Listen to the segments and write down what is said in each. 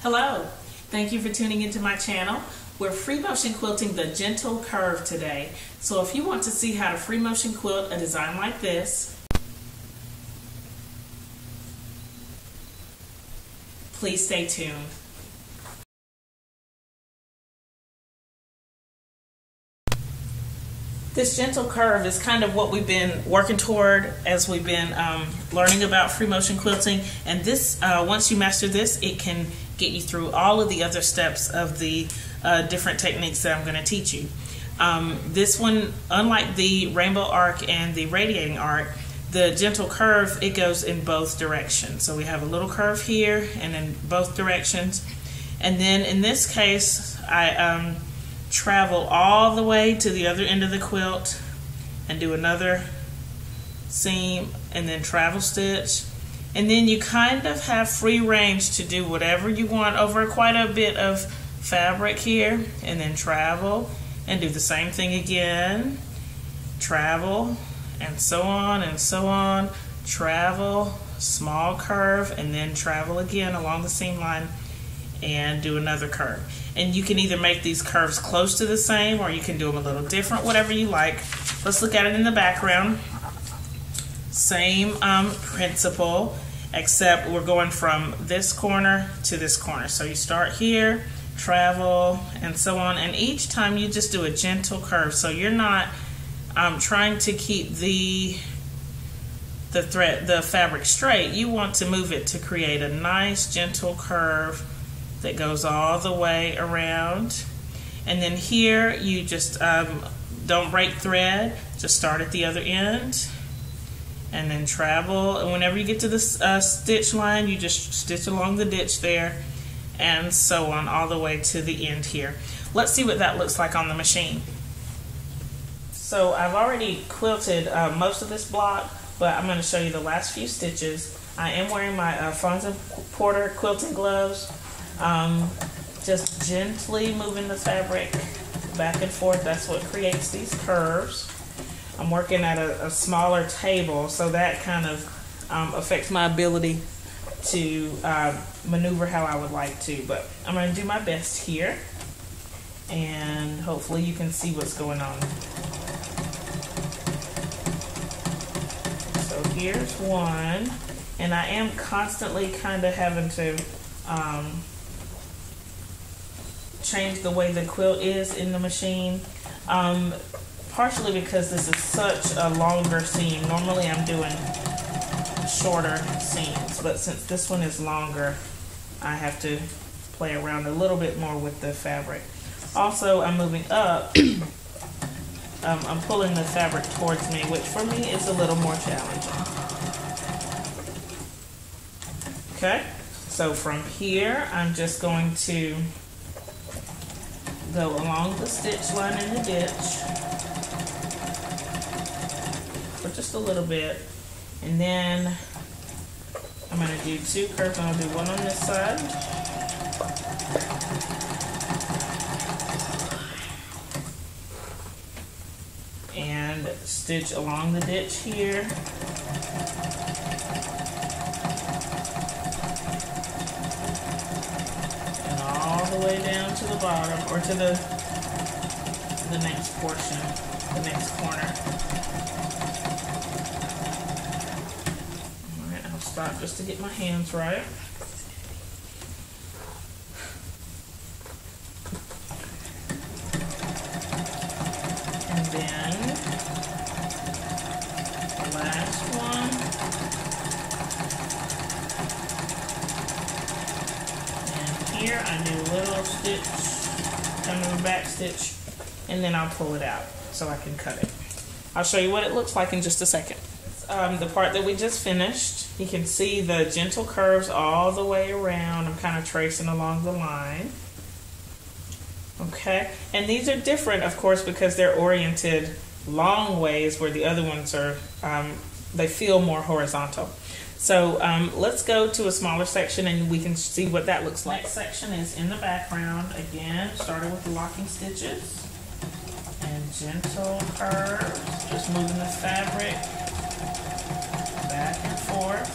Hello, thank you for tuning into my channel. We're free motion quilting the gentle curve today. So if you want to see how to free motion quilt a design like this, please stay tuned. This gentle curve is kind of what we've been working toward as we've been learning about free motion quilting. And this, once you master this, it can get you through all of the other steps of the different techniques that I'm going to teach you. This one, unlike the rainbow arc and the radiating arc, the gentle curve, it goes in both directions. So we have a little curve here and in both directions. And then in this case, I travel all the way to the other end of the quilt and do another seam and then travel stitch, and then you kind of have free range to do whatever you want over quite a bit of fabric here, and then travel and do the same thing again, travel, and so on, travel, small curve, and then travel again along the seam line and do another curve. And you can either make these curves close to the same or you can do them a little different, whatever you like. Let's look at it in the background. Same principle, except we're going from this corner to this corner. So you start here, travel, and so on, and each time you just do a gentle curve. So you're not trying to keep the fabric straight. You want to move it to create a nice gentle curve that goes all the way around. And then here you just don't break thread, just start at the other end and then travel, and whenever you get to this stitch line, you just stitch along the ditch there, and so on all the way to the end here. Let's see what that looks like on the machine. So I've already quilted most of this block, but I'm going to show you the last few stitches. I am wearing my Fonz & Porter quilting gloves. Just gently moving the fabric back and forth. That's what creates these curves. I'm working at a smaller table, so that kind of affects my ability to maneuver how I would like to, but I'm going to do my best here, and hopefully you can see what's going on. So here's one, and I am constantly kind of having to change the way the quilt is in the machine, partially because this is such a longer seam. Normally I'm doing shorter seams, but since this one is longer, I have to play around a little bit more with the fabric. Also, I'm moving up. I'm pulling the fabric towards me, which for me is a little more challenging. Okay, so from here I'm just going to go along the stitch line in the ditch for just a little bit, and then I'm going to do two curves. I'll do one on this side and stitch along the ditch here, the way down to the bottom, or to the next portion, the next corner. Alright, I'll stop just to get my hands right. And then the last one. Here I do a little stitch, kind of a back stitch, and then I'll pull it out so I can cut it. I'll show you what it looks like in just a second. The part that we just finished, you can see the gentle curves all the way around. I'm kind of tracing along the line. Okay, and these are different, of course, because they're oriented long ways, where the other ones are, they feel more horizontal. So let's go to a smaller section and we can see what that looks like. Next section is in the background. Again, started with the locking stitches and gentle curves, just moving the fabric back and forth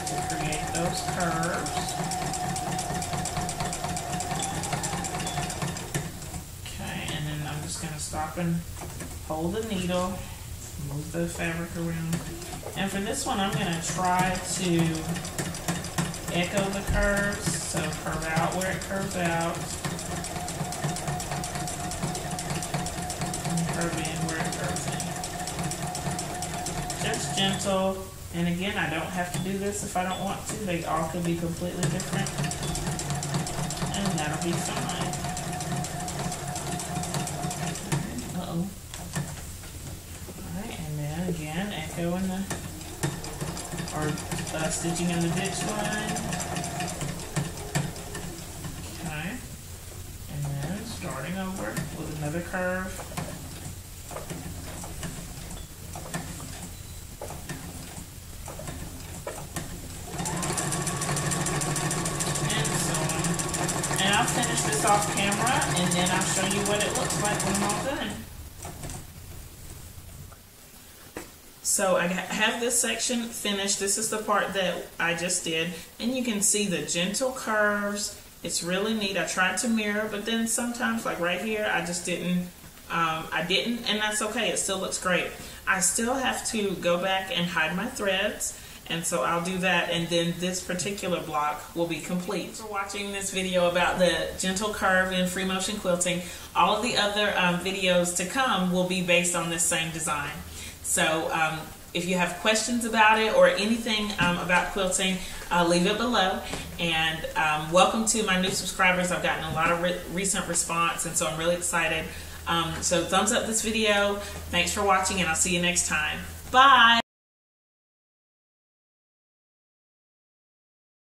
to create those curves. Okay, and then I'm just going to stop and hold the needle, move the fabric around. And for this one, I'm going to try to echo the curves, so curve out where it curves out, and curve in where it curves in. Just gentle. And again, I don't have to do this if I don't want to. They all could be completely different, and that'll be fine. Uh-oh. Alright, and then again, echo in the, or stitching in the ditch line. Okay. And then starting over with another curve. And I'll finish this off camera, and then I'll show you what it looks like when I'm all done. So I have this section finished. This is the part that I just did, and you can see the gentle curves. It's really neat. I tried to mirror, but then sometimes, like right here, I just didn't. And that's okay. It still looks great. I still have to go back and hide my threads. And so I'll do that, and then this particular block will be complete. Thanks for watching this video about the gentle curve in free motion quilting. All of the other videos to come will be based on this same design. So if you have questions about it or anything about quilting, leave it below. And welcome to my new subscribers. I've gotten a lot of recent response, and so I'm really excited. So thumbs up this video. Thanks for watching, and I'll see you next time. Bye!